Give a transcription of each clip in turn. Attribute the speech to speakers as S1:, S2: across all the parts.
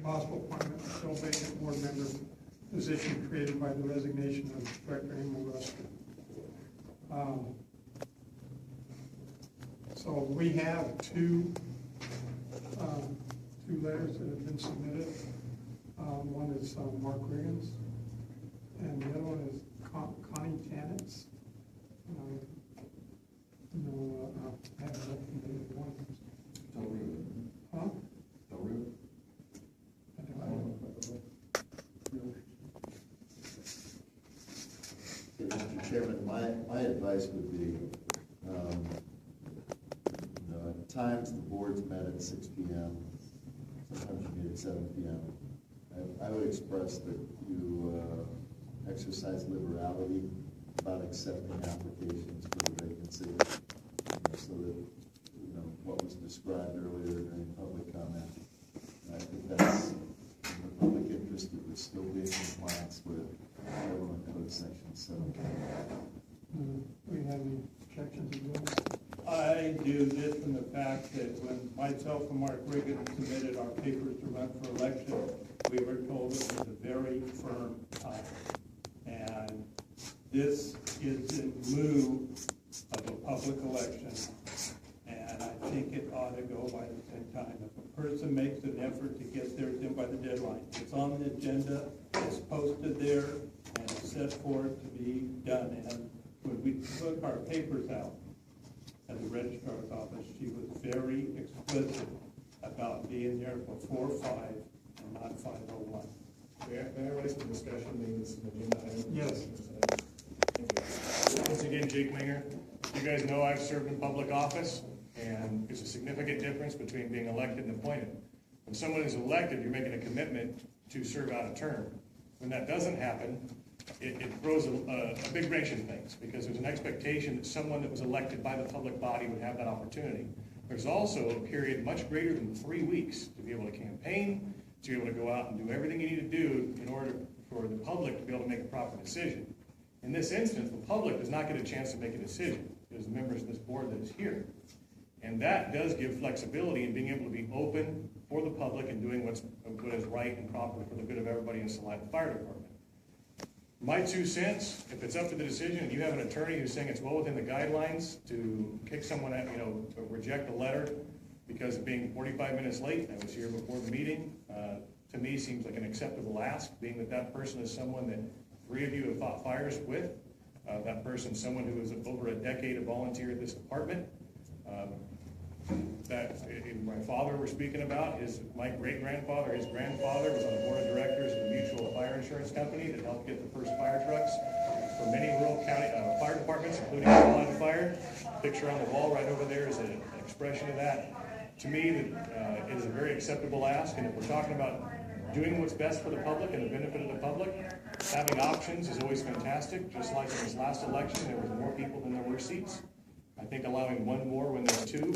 S1: possible appointment to fill vacant board member position created by the resignation of Director Emil Rusker. So we have two letters that have been submitted. One is Mark Riggins, and the other one is Connie Tanitz. I haven't looked at either one. Huh?
S2: Mr. Chairman, my advice would be, at times the board's met at 6 p.m. Sometimes you meet at 7 p.m. I would express that you exercise liberality about accepting applications for the vacancy, so that what was described earlier during public comment. And I think that's in the public interest. It would still be in compliance with Government Code Section 7.
S1: Do we have any objections to this?
S3: I do, just from the fact that when myself and Mark Riggins submitted our papers to run for election, we were told it was a very firm time. And this is in lieu of a public election, and I think it ought to go by the same time. If a person makes an effort to get theirs in by the deadline, it's on the agenda, it's posted there, and it's set for it to be done. And when we took our papers out at the registrar's office, she was very explicit about being there before 5 and not 5:01.
S4: May I raise some discussion, being this is an agenda item?
S1: Yes.
S4: Thank you. Once again, Jake Minger. You guys know I've served in public office, and there's a significant difference between being elected and appointed. When someone is elected, you're making a commitment to serve out a term. When that doesn't happen, it throws a big wrench in things, because there's an expectation that someone that was elected by the public body would have that opportunity. There's also a period much greater than 3 weeks to be able to campaign, to be able to go out and do everything you need to do in order for the public to be able to make a proper decision. In this instance, the public does not get a chance to make a decision. There's members of this board that is here. And that does give flexibility in being able to be open for the public and doing what is right and proper for the good of everybody in Salida Fire Department. My 2 cents, if it's up to the decision and you have an attorney who's saying it's well within the guidelines to kick someone out, to reject a letter because of being 45 minutes late, I was here before the meeting, to me seems like an acceptable ask, being that that person is someone that 3 of you have fought fires with. That person is someone who is over a decade of volunteer at this department. That my father we're speaking about is my great-grandfather. His grandfather was on the board of directors of the Mutual Fire Insurance Company that helped get the first fire trucks for many rural county fire departments, including Salida Fire. Picture on the wall right over there is an expression of that. To me, that it is a very acceptable ask, and if we're talking about doing what's best for the public and the benefit of the public, having options is always fantastic. Just like in this last election, there was more people than there were seats. I think allowing one more when there's 2,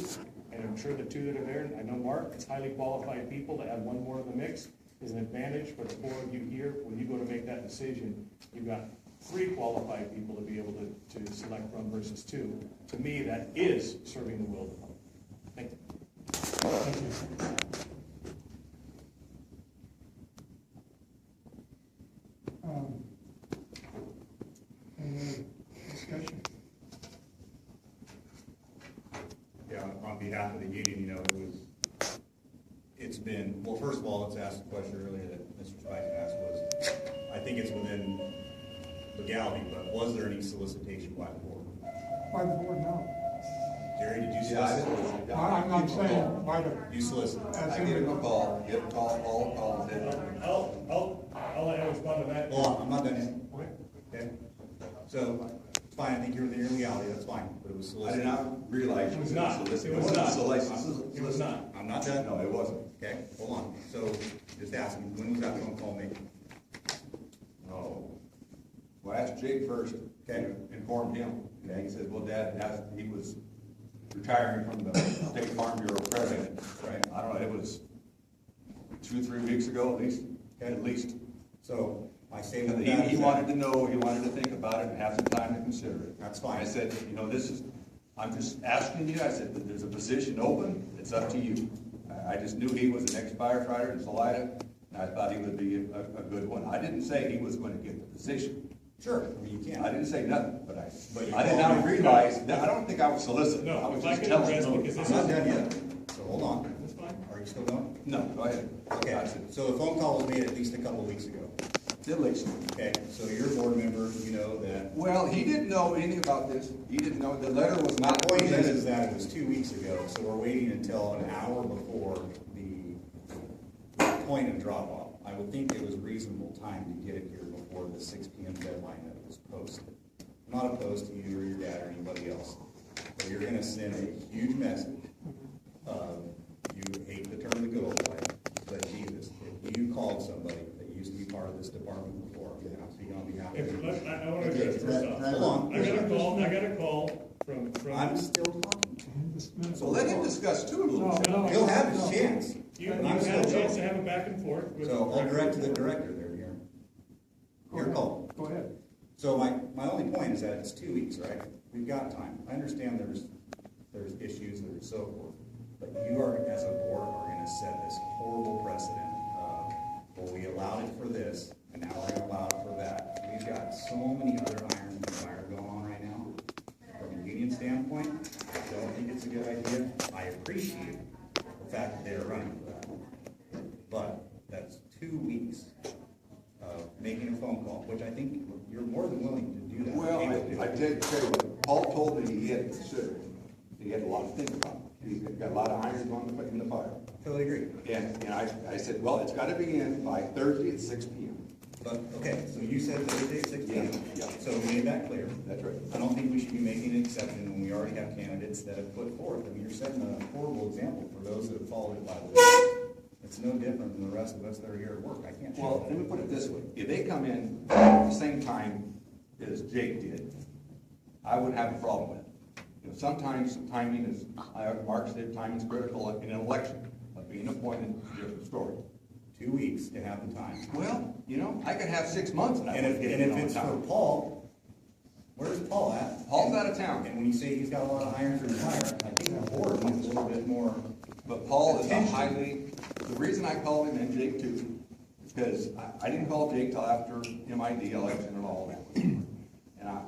S4: and I'm sure the 2 that are there, I know Mark, it's highly qualified people, to add 1 more in the mix is an advantage for the 4 of you here. When you go to make that decision, you've got 3 qualified people to be able to select from versus 2. To me, that is serving the will of the public. Thank you.
S1: Thank you. Any discussion?
S5: Yeah, on behalf of the union, it's been, well, first of all, let's ask the question earlier that Mr. Spicer asked was, I think it's within legality, but was there any solicitation by the board?
S1: By the board, no.
S5: Jerry, did you solicit?
S1: I'm not saying by the.
S5: You solicited.
S6: I give him a call, call him.
S4: I'll let him respond to that.
S5: Hold on, I'm not done yet. Okay? So, it's fine, I think you're within your legality, that's fine, but it was
S6: I
S5: solicited.
S6: did not realize
S4: It was not. It was not. It was not.
S5: I'm not done.
S6: No, it wasn't.
S5: Okay, hold on. So, just asking, when was that phone call made?
S6: Oh. Well, I asked Jake first,
S5: Okay.
S6: informed him. Okay, he says, well, Dad, he was retiring from the State Farm Bureau president. Right. I don't know, it was 2-3 weeks ago at least.
S5: Okay.
S6: At least.
S5: So, I say that.
S6: He wanted to know, he wanted to think about it and have some time to consider it.
S5: That's fine.
S6: I said, I'm just asking you, I said, there's a position open, it's up to you. I just knew he was an ex-firefighter in Salida, And I thought he would be a good one. I didn't say he was going to get the position.
S5: Sure, I mean, you
S6: I
S5: can.
S6: didn't say nothing, but
S5: But you
S6: I did
S5: called
S6: not
S5: me.
S6: realize, that I don't think I was soliciting. I
S4: No,
S6: was
S4: if I
S6: just
S4: could
S6: telling.
S4: address,
S6: you.
S4: because this
S5: I'm not
S4: is,
S5: done yet, so hold on.
S4: that's fine.
S5: Are you still going?
S6: No, go ahead.
S5: Okay, so the phone call was made at least a couple of weeks ago.
S6: At least.
S5: Okay, so you're a board member, you know that.
S6: Well, he didn't know anything about this. He didn't know, the letter was
S5: My
S6: not
S5: point is
S6: presented.
S5: that it was 2 weeks ago, so we're waiting until an hour before the point of drop off. I would think it was reasonable time to get it here before the 6 PM deadline that was posted. I'm not opposed to you or your dad or anybody else, but you're gonna send a huge message. You hate the term the good old way, but Jesus, if you called somebody that used to be part of this department before, and I'm speaking on behalf
S4: If,
S5: of.
S4: I want to address first off.
S5: Hold on.
S4: I got a call from,
S5: I'm still talking.
S6: So let him discuss too a little bit.
S1: No,
S5: He'll have his chance.
S4: you
S5: I'm
S4: had
S5: still
S4: a chance to
S5: talking.
S4: have a back and forth with.
S5: So I'll direct to the director there, here. Your call.
S1: Go ahead.
S5: So my only point is that it's 2 weeks, right? We've got time. I understand there's issues that are so forth, but you are, as a board, are gonna set this horrible precedent. Well, we allowed it for this, and now we're gonna allow it for that. We've got so many other irons in the fire going on right now. From a union standpoint, I don't think it's a good idea. I appreciate the fact that they are running for that. But that's 2 weeks of making a phone call, which I think you're more than willing to do that.
S6: Well,
S5: Able to.
S6: I did tell you what, Paul told me he had considered, he had a lot to think about. He's got a lot of irons in the fire.
S5: Totally agree.
S6: And I said, well, it's gotta be in by Thursday at 6 PM.
S5: But, okay, so you said Thursday at 6 p.m.
S6: Yeah.
S5: So we made that clear.
S6: That's right.
S5: I don't think we should be making an exception when we already have candidates that have put forth. I mean, you're setting a horrible example for those that have followed it by the way. It's no different than the rest of us that are here at work. I can't change
S6: Well, let
S5: that.
S6: me put it this way, if they come in at the same time as Jake did, I would have a problem with it. You know, sometimes the timing is, Mark said timing is critical in an election, but being appointed is a different story.
S5: 2 weeks to have the time.
S6: Well, you know, I could have 6 months and I
S5: And
S6: wouldn't
S5: if,
S6: get
S5: and
S6: it
S5: if
S6: on
S5: it's for
S6: time.
S5: Paul, where's Paul at?
S6: Paul's out of town.
S5: And when you say he's got a lot of irons in the fire, I think the board needs a little bit more.
S6: But Paul is a
S5: Attention.
S6: highly, the reason I called him and Jake too, is because I didn't call Jake till after MID election and all that. And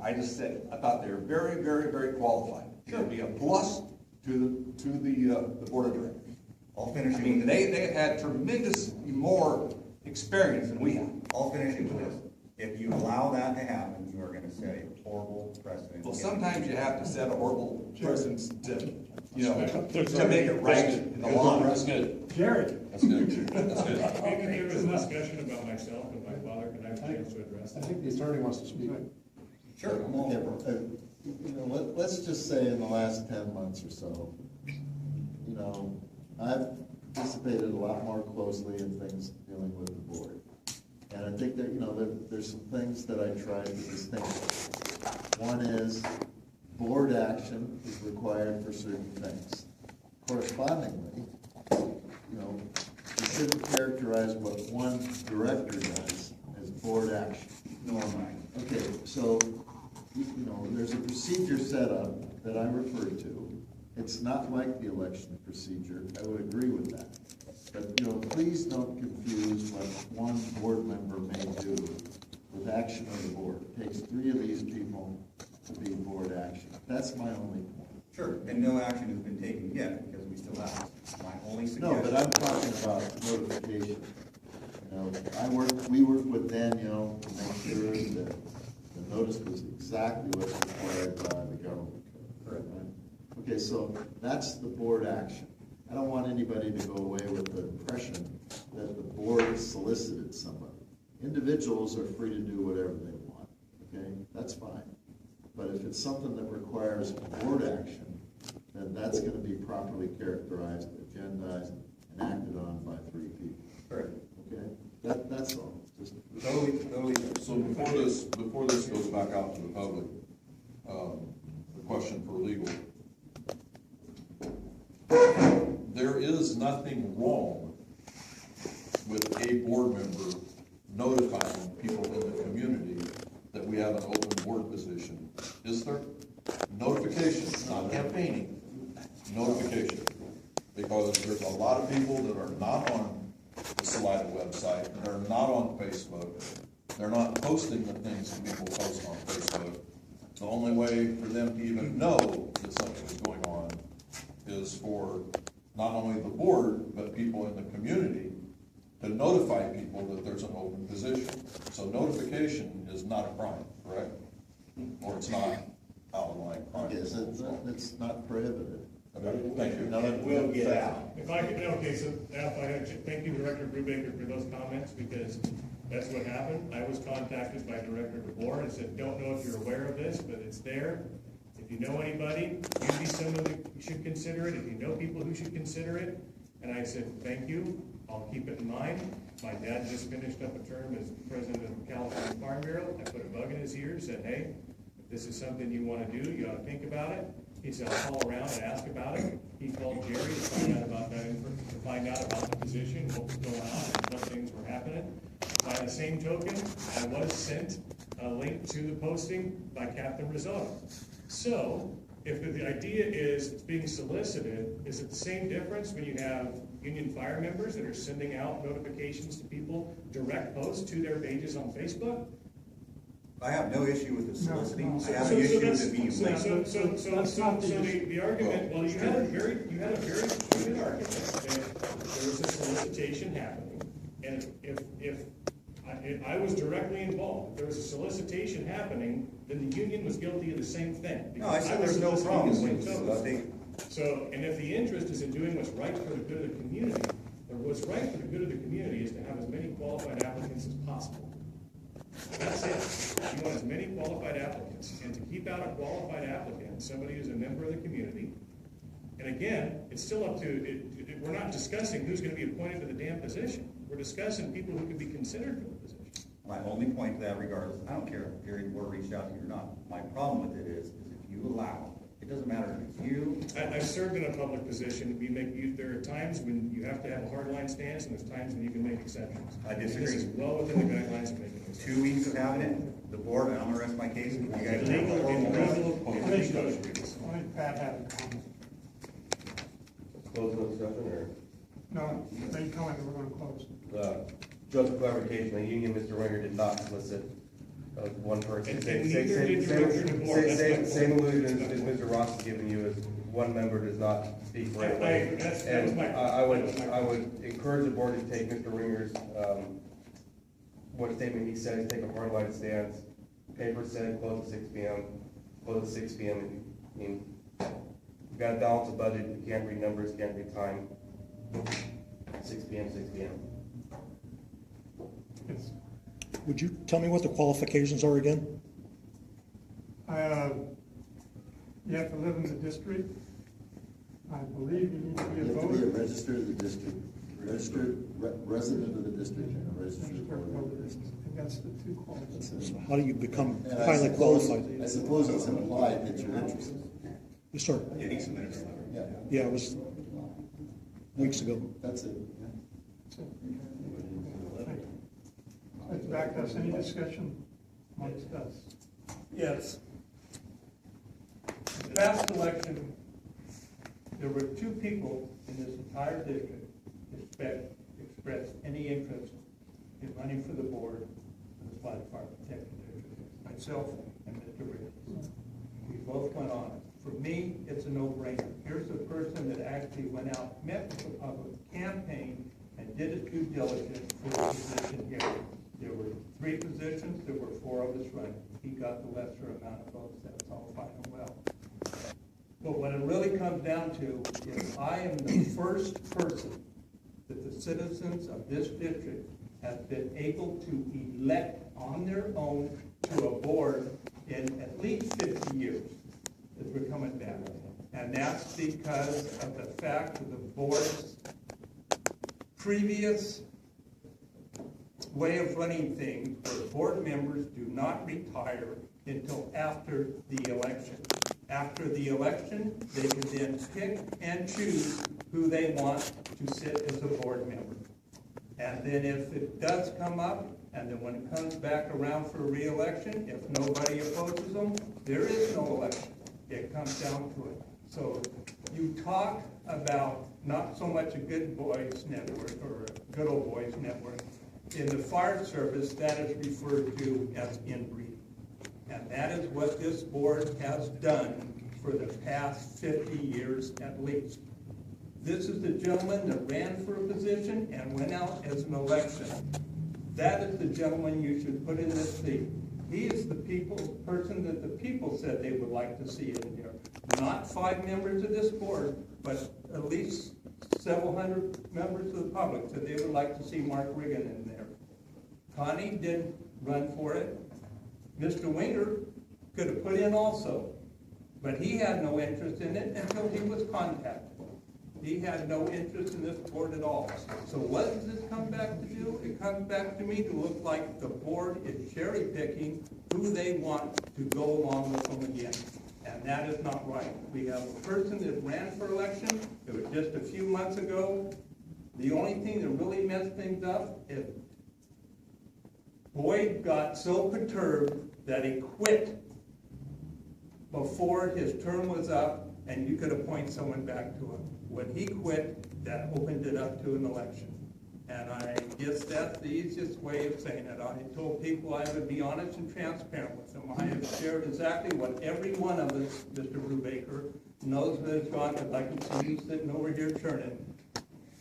S6: I just said, I thought they were very, very, very qualified. It would be a plus to the board of directors.
S5: I'll finish
S6: I
S5: it
S6: mean,
S5: with
S6: they
S5: this.
S6: have had tremendous more experience than we have.
S5: I'll finish it with this. If you allow that to happen, you are gonna set a horrible precedent.
S6: Well, sometimes you have to set a horrible precedent to, you know, to make it right in the long run.
S7: That's good.
S1: Jared,
S7: That's good. That's good.
S4: Maybe there was a discussion about myself and my father, can I have a chance to address
S1: I
S4: that?
S1: think the attorney wants to speak.
S5: Sure, I'm all
S2: Yeah,
S5: for it.
S2: you know, let's just say in the last 10 months or so, you know, I've participated a lot more closely in things dealing with the board. And I think that, you know, there's some things that I try to distinguish. One is, board action is required for certain things. Correspondingly, you know, you shouldn't characterize what one director does as board action.
S5: No, I'm not.
S2: Okay, so, you know, there's a procedure set up that I referred to. It's not like the election procedure, I would agree with that. But, you know, please don't confuse what one board member may do with action of the board. It takes 3 of these people to be board action. That's my only point.
S5: Sure, and no action has been taken yet, because we still have. My only
S2: No,
S5: suggestion.
S2: but I'm talking about notification. You know, we work with Danielle to make sure that the notice was exactly what's required by the government code.
S5: Correct.
S2: Okay, so that's the board action. I don't want anybody to go away with the impression that the board solicited somebody. Individuals are free to do whatever they want, okay? That's fine. But if it's something that requires board action, then that's gonna be properly characterized, agendized, and acted on by 3 people,
S5: Correct.
S2: okay? That's all, just.
S5: Totally.
S7: So before this goes back out to the public, the question for legal. There is nothing wrong with a board member notifying people in the community that we have an open board position, is there? Notification, not campaigning, notification. Because there's a lot of people that are not on the Salida website, they're not on Facebook, they're not posting the things that people post on Facebook. The only way for them to even know that something is going on is for not only the board, but people in the community to notify people that there's an open position. So notification is not a crime, correct? Or it's not outlined crime.
S2: Yes, it's not prohibited.
S7: Okay, thank you.
S2: Now,
S5: It will get out.
S4: If I could, okay, so now if I had, thank you, Director Brubaker, for those comments, because that's what happened. I was contacted by Director DeBoer and said, don't know if you're aware of this, but it's there. If you know anybody, you'd be someone who should consider it. If you know people who should consider it. And I said, thank you, I'll keep it in mind. My dad just finished up a term as president of the California Farm Bureau. I put a bug in his ear, said, hey, if this is something you want to do, you ought to think about it. He said, I'll call around and ask about it. He called Jerry to find out about that, to find out about the position, what was going on, and what things were happening. By the same token, I was sent a link to the posting by Captain Risotto. So, if the idea is it's being solicited, is it the same difference when you have union fire members that are sending out notifications to people, direct posts to their pages on Facebook?
S5: I have no issue with the soliciting,
S1: No.
S5: I have an issue with it being
S4: So
S5: linked.
S4: the argument, well, you had a very good argument that there was a solicitation happening. And if I was directly involved, if there was a solicitation happening, then the union was guilty of the same thing.
S5: No, I said
S4: was
S5: there's no
S4: soliciting
S5: problem
S4: the same
S5: with
S4: token.
S5: soliciting.
S4: So, and if the interest is in doing what's right for the good of the community, or what's right for the good of the community is to have as many qualified applicants as possible. That's it. You want as many qualified applicants, and to keep out a qualified applicant, somebody who's a member of the community. And again, it's still up to, we're not discussing who's gonna be appointed to the damn position. We're discussing people who could be considered for the position.
S5: My only point to that regard is, I don't care if Gary Moore reached out to you or not. My problem with it is if you allow, it doesn't matter if it's you.
S4: I've served in a public position. There are times when you have to have a hardline stance, and there's times when you can make exceptions.
S5: I disagree.
S4: And this is well within the guidelines of making exceptions.
S5: 2 weeks of having it, the board, and I'm gonna rest my case, you guys have a
S4: Illegal,
S5: formal
S4: illegal, negotiations.
S1: Only Pat had a comment.
S8: Close the discussion, or,
S1: No, they commented we're gonna close.
S8: just for clarification, the union, Mr. Ringer, did not solicit one person.
S4: And
S8: Same-
S4: neither
S8: same-
S4: did
S8: same-
S4: Director DeBoer.
S8: same-
S4: That's my point.
S8: Same illusion as Mr. Ross has given you, is one member does not speak for everybody.
S4: That was my.
S8: And I would encourage the board to take Mr. Ringer's, what statement he says, take a hardline stance. Paper said close at 6 p.m., close at 6 p.m. I mean, you gotta balance the budget, you can't read numbers, can't read time. 6 p.m., 6 p.m.
S1: Yes.
S9: Would you tell me what the qualifications are again?
S1: You have to live in the district. I believe you need to be
S2: You
S1: a
S2: have to be a
S1: voter.
S2: registered of the district, resident of the district, and a registered voter of the
S1: I
S2: district.
S1: think that's the two qualities.
S2: That's it.
S9: How do you become
S2: And I
S9: highly
S2: suppose-
S9: qualified?
S2: I suppose it's implied that you're interested.
S9: Yes, sir.
S5: Yeah, he submitted a letter.
S2: Yeah,
S9: Yeah, it was weeks ago.
S2: that's it.
S1: Let's back us. Any discussion amongst us?
S3: Yes. The past election, there were 2 people in this entire district that expressed any interest in running for the board of the Salida Fire Protection District, myself and Mr. Ricketts. We both went on it. For me, it's a no-brainer. Here's a person that actually went out, met with the public, campaigned, and did his due diligence for the position here. There were 3 positions, there were 4 of us running. He got the lesser amount of votes, that's all fine and well. But what it really comes down to is I am the first person that the citizens of this district have been able to elect on their own to a board in at least 50 years, as we're coming back. And that's because of the fact of the board's previous way of running things, where board members do not retire until after the election. After the election, they can then pick and choose who they want to sit as a board member. And then if it does come up, and then when it comes back around for re-election, if nobody opposes them, there is no election. It comes down to it. So you talk about not so much a good boys network or a good old boys network. In the fire service, that is referred to as inbreeding. And that is what this board has done for the past 50 years at least. This is the gentleman that ran for a position and went out as an election. That is the gentleman you should put in this seat. He is the person that the people said they would like to see in here. Not 5 members of this board, but at least several hundred members of the public said they would like to see Mark Riggin in there. Connie didn't run for it. Mr. Winger could have put in also, but he had no interest in it until he was contacted. He had no interest in this board at all. So what does this come back to do? It comes back to me to look like the board is cherry picking who they want to go along with them again. And that is not right. We have a person that ran for election. It was just a few months ago. The only thing that really messed things up is Boyd got so perturbed that he quit before his term was up, and you could appoint someone back to him. When he quit, that opened it up to an election. And I guess that's the easiest way of saying it. I told people I would be honest and transparent with them. I have shared exactly what every one of us, Mr. Brubaker, knows that has gone, like I can see you sitting over here churning,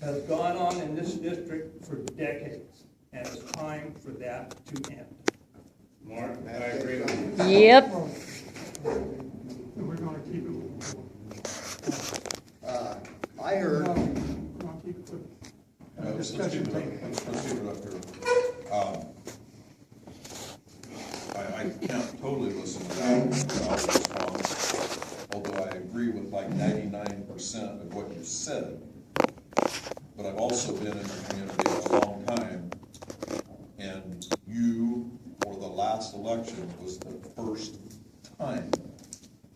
S3: has gone on in this district for decades. And it's time for that to end.
S4: Mark, I agree with you.
S10: Yep.
S1: We're gonna keep it.
S2: I heard,
S1: We're gonna keep it.
S7: Let's keep
S1: Discussion
S7: it
S1: take
S7: up, let's keep it up here. I can't totally listen to that response, although I agree with like 99% of what you said. But I've also been in the community a long time, and you, for the last election, was the first time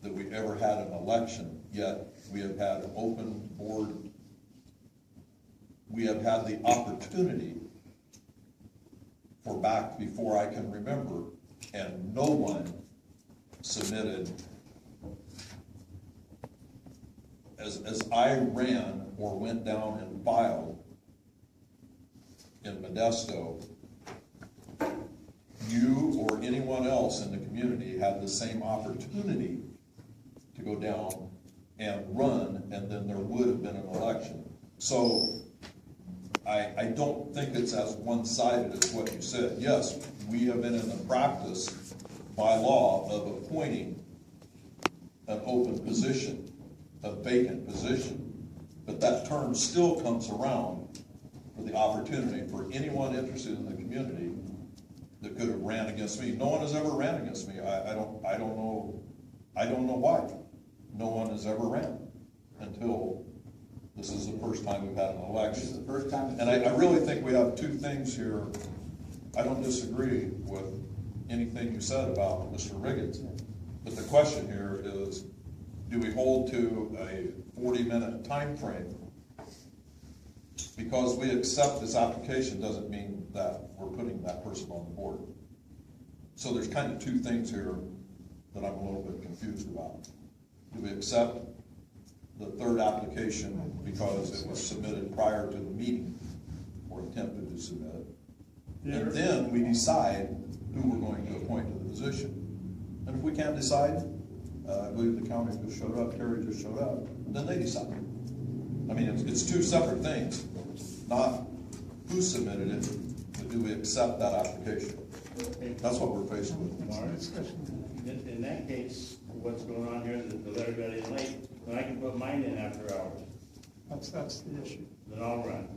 S7: that we ever had an election, yet we have had an open board. We have had the opportunity for back before I can remember, and no one submitted. As I ran or went down and filed in Modesto, you or anyone else in the community had the same opportunity to go down and run, and then there would have been an election. So I don't think it's as one-sided as what you said. Yes, we have been in the practice by law of appointing an open position, a vacant position, but that term still comes around for the opportunity for anyone interested in the community that could have ran against me. No one has ever ran against me. I don't know why. No one has ever ran until this is the first time we've had an election.
S2: this is the first time.
S7: And I really think we have two things here. I don't disagree with anything you said about Mr. Riggins, but the question here is, do we hold to a 40-minute time frame? Because we accept this application doesn't mean that we're putting that person on the board. So there's kind of two things here that I'm a little bit confused about. Do we accept the third application because it was submitted prior to the meeting or attempted to submit it? And then we decide who we're going to appoint to the position. And if we can't decide, I believe the county just showed up, Terry just showed up, then they decide. I mean, it's two separate things, not who submitted it, but do we accept that application? That's what we're faced with.
S11: In that case, what's going on here is the letter got in late, and I can put mine in after hours,
S1: That's the issue.
S11: then I'll run.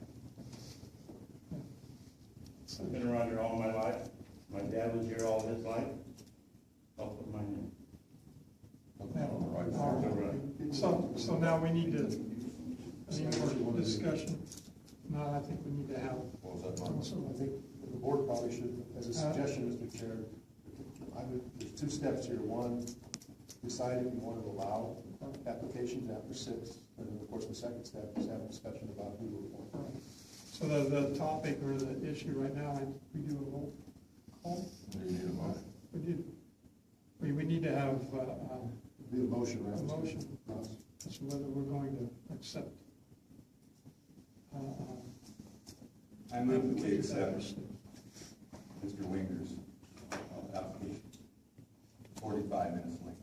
S11: I've been around here all my life. My dad was here all his life. I'll put mine in.
S1: So now we need to, any more discussion? No, I think we need to have.
S7: What was that, Mark?
S12: So I think the board probably should, as a suggestion, Mr. Chair, there's two steps here. One, decide if you want to allow applications after 6, and then of course the second step is have a discussion about who will appoint.
S1: So the topic or the issue right now, we do a roll call?
S7: Do you need a motion?
S1: We do. We need to have
S12: The motion,
S1: a
S12: right?
S1: motion as to whether we're going to accept.
S6: I move that we accept Mr. Winger's application. 45 minutes late.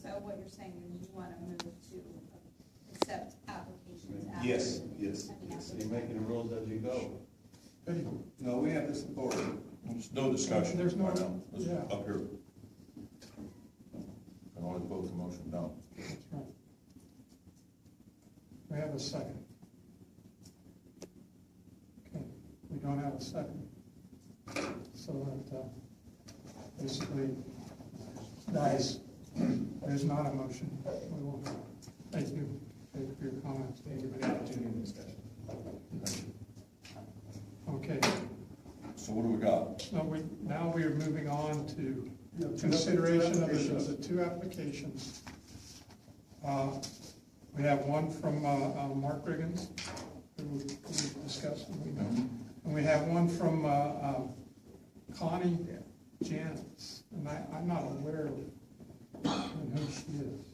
S10: So what you're saying is you want to move to accept applications after?
S6: Yes, yes.
S10: I mean,
S6: yes.
S11: So you're making the rules as you go.
S6: No, we have this authority.
S7: There's no discussion.
S1: There's no-
S7: right now. It's
S1: yeah.
S7: up here. Can always vote the motion down.
S1: That's right. We have a second. Okay, we don't have a second. So that, basically, dies. There's not a motion. We will, thank you for your comments.
S4: Thank you for the opportunity and discussion.
S1: Okay,
S7: So what do we got?
S1: so now we are moving on to
S12: Yeah, two
S1: consideration of
S12: applications.
S1: the two applications. We have one from Mark Riggins, who we discussed, and we know. And we have one from Connie Janice, and I'm not aware of who she is.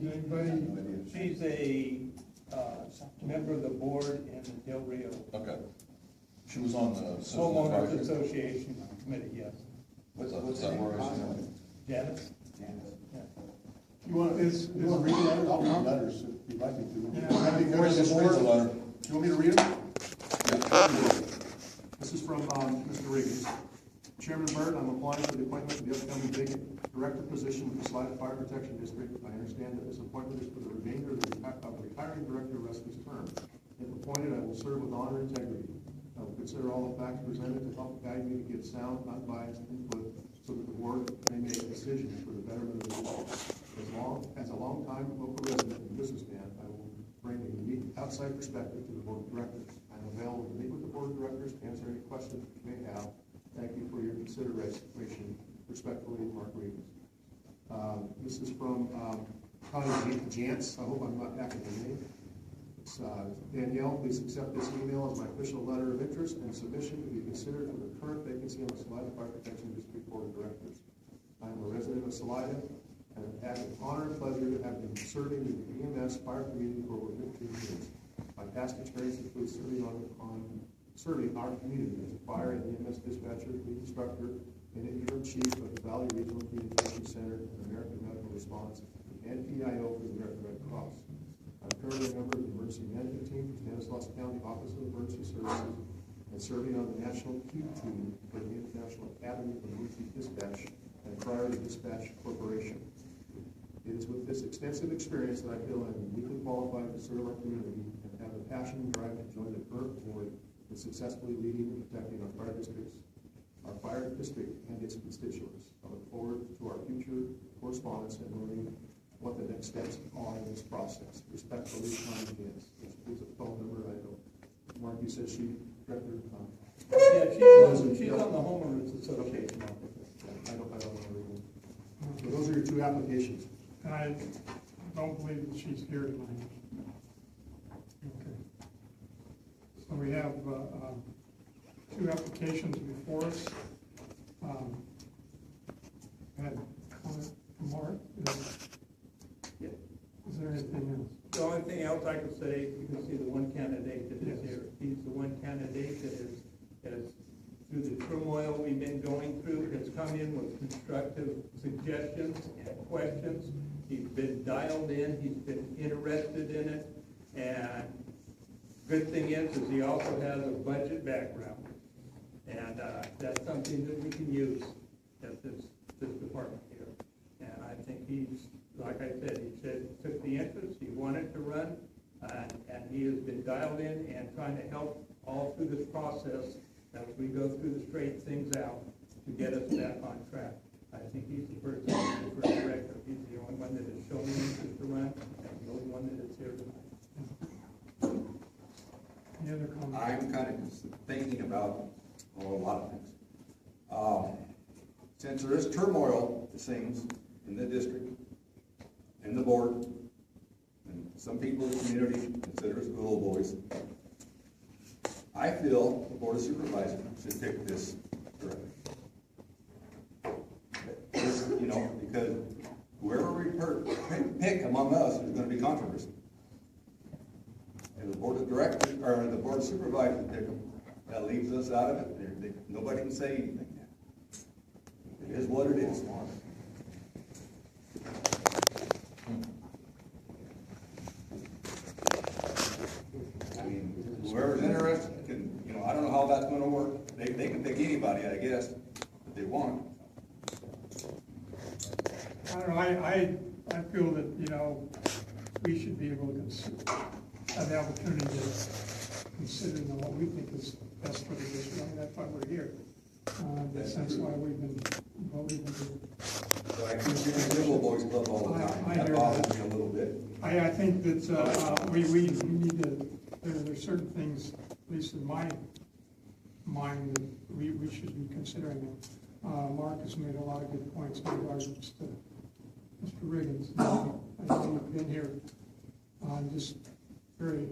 S1: Anybody?
S3: She's a member of the board in the Del Rio
S7: Okay. She was on the Citizens
S3: Homeowners
S7: Advisory.
S3: Association Committee, yes.
S6: What's
S7: that
S6: name?
S7: word?
S3: Janice?
S12: You want to read the letter? I'll read the letters if you'd like me to.
S1: Yeah.
S12: That'd be good.
S7: Just read the letter.
S12: Do you want me to read them? This is from Mr. Riggins. Chairman Byrd, I'm applying for the appointment of the upcoming vacant director position with the Salida Fire Protection District. I understand that this appointment is for the remainder of the retiring director Rusty's term. If appointed, I will serve with honor and integrity. I will consider all the facts presented to help guide me to give sound, unbiased input so that the board may make decisions for the betterment of the district. As a long-time local resident and businessman, I will bring a unique outside perspective to the board of directors. I am available to meet with the board of directors to answer any questions you may have. Thank you for your consideration. Respectfully, Mark Reeves. This is from Connie Jantz. I hope I'm not backing the name. It's Danielle, please accept this email as my official letter of interest and submission to be considered for the current vacancy on the Salida Fire Protection District Board of Directors. I am a resident of Salida and have had the honor and pleasure to have been serving in the EMS fire community for over 15 years. My past experience includes serving our community as a fire and EMS dispatcher, lead instructor, and interim chief of the Valley Regional Communications Center and American Medical Response, and PIO for the American Red Cross. I'm currently a member of the emergency management team for Stanislaus County Office of Emergency Services and serving on the national Q team for the International Academy of Emergency Dispatch and Priority Dispatch Corporation. It is with this extensive experience that I feel I'm uniquely qualified to serve our community and have the passion and drive to join the current board in successfully leading and protecting our fire district and its constituents. I look forward to our future correspondence and learning what the next steps are in this process. Respectfully, Connie Jantz. There's a phone number, I know. Mark, you said she, Director,
S3: Yeah, she's on the homeowners association.
S12: I don't want to read them. So those are your two applications.
S1: And I don't believe that she's here tonight. Okay. So we have two applications before us. Had comment from Mark? Is there anything else?
S3: The only thing else I can say, you can see the one candidate that is here. He's the one candidate that is, through the turmoil we've been going through, has come in with constructive suggestions and questions. He's been dialed in, he's been interested in it, and good thing is he also has a budget background. And that's something that we can use at this department here. And I think he's, like I said, took the interest, he wanted to run, and he has been dialed in and trying to help all through this process as we go through to straighten things out to get us back on track. I think he's the person for director. He's the only one that has shown the interest to run, and the only one that is here tonight.
S1: Any other comments?
S6: I'm kind of thinking about a lot of things. Since there is turmoil, it seems, in the district, in the board, and some people in the community consider us good old boys, I feel the Board of Supervisors should pick this director. Because whoever we pick among us is going to be controversy. And the Board of Directors business out of it, nobody can say anything. It is what it is. I mean, whoever's interested can, you know, I don't know how that's gonna work. They can pick anybody, I guess, if they want.
S1: I don't know, I feel that, you know, we should be able to have the opportunity to consider, you know, what we think is best for the district. I mean, that's why we're here. That's why we've been doing.
S6: So I keep reading the little boys club all the time.
S1: I
S6: That
S1: hear
S6: bothers
S1: that.
S6: me a little bit.
S1: I think that we need to, there's certain things, at least in my mind, that we should be considering. Mark has made a lot of good points in regards to Mr. Riggins. I know you've been here just very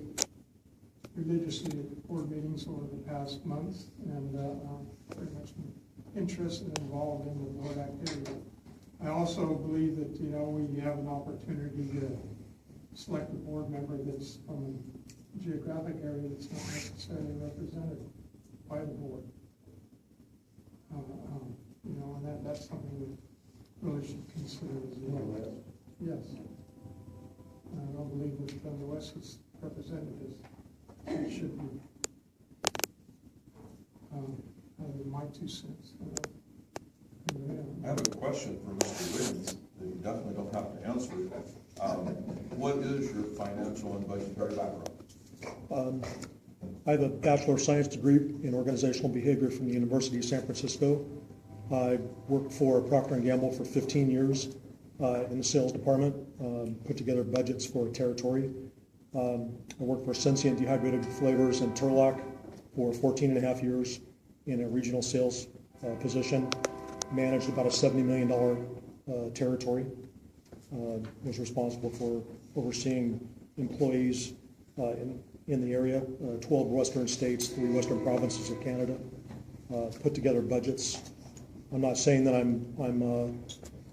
S1: religiously at board meetings over the past months, and very much interested and involved in the board activity. I also believe that, you know, we have an opportunity to select a board member that's from a geographic area that's not necessarily represented by the board. You know, and that's something we really should consider as well. Yes. I don't believe that the West is represented as it should be. My 2 cents.
S7: I have a question for Mr. Wiggins that you definitely don't have to answer. What is your financial and budgetary background?
S9: I have a Bachelor of Science degree in organizational behavior from the University of San Francisco. I worked for Procter & Gamble for 15 years in the sales department, put together budgets for a territory. I worked for Sensient Dehydrated Flavors and Turlock for 14 and a half years in a regional sales position. Managed about a $70 million territory. Was responsible for overseeing employees in the area, 12 western states, 3 western provinces of Canada. Put together budgets. I'm not saying that I'm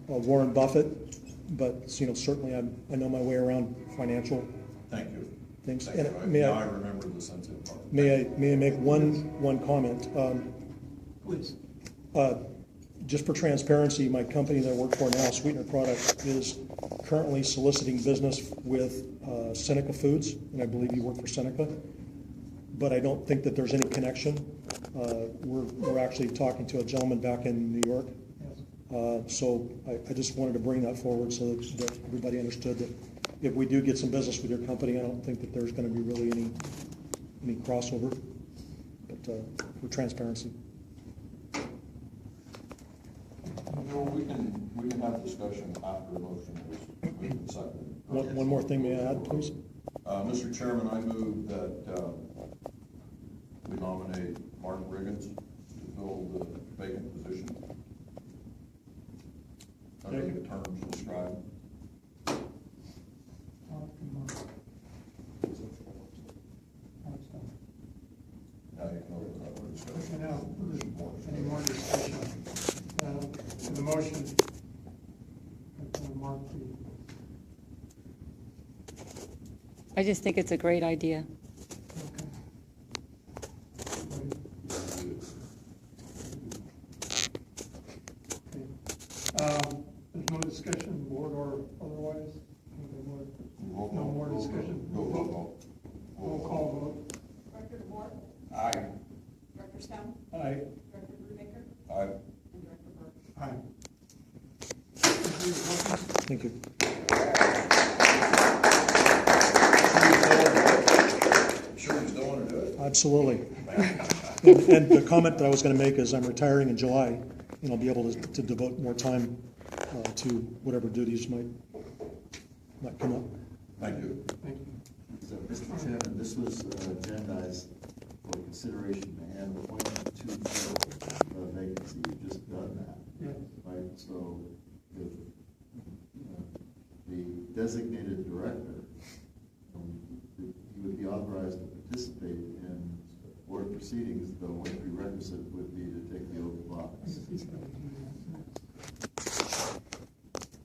S9: Warren Buffett, but you know, certainly I know my way around financial
S7: Thank you.
S9: things.
S7: Thank
S9: And
S7: you.
S9: may
S7: Now
S9: I
S7: I remember the sensitive part.
S9: may I make one comment?
S1: Please.
S9: Just for transparency, my company that I work for now, Sweetener Products, is currently soliciting business with Seneca Foods, and I believe you work for Seneca, but I don't think that there's any connection. We're actually talking to a gentleman back in New York. So I just wanted to bring that forward so that everybody understood that if we do get some business with your company, I don't think that there's going to be really any crossover, but for transparency.
S7: No, we can have discussion after a motion is moved and seconded.
S9: One more thing, may I add, please?
S7: Mr. Chairman, I move that we nominate Mark Riggins to fill the vacant position under the terms described. Now you can open up for discussion.
S1: Any more discussion? To the motion. Mark,
S13: I just think it's a great idea.
S1: There's no discussion, board or otherwise? No more discussion?
S7: Roll
S1: Roll call vote.
S10: Director DeBoer?
S6: Aye.
S10: Director Stone?
S1: Aye.
S10: Director Brubaker?
S7: Aye.
S10: And Director Burke?
S1: Aye.
S9: Thank you.
S7: Sure you still want to do it?
S9: Absolutely. And the comment that I was going to make is I'm retiring in July, and I'll be able to devote more time to whatever duties might come up.
S7: Thank you.
S1: Thank you.
S2: So, Mr. Chairman, this was agendized for consideration and appointment to fill the vacancy. You've just done that.
S1: Yeah.
S2: Right, so if the designated director, he would be authorized to participate in board proceedings, the only prerequisite would be to take the oath of office.
S1: He's going to do that.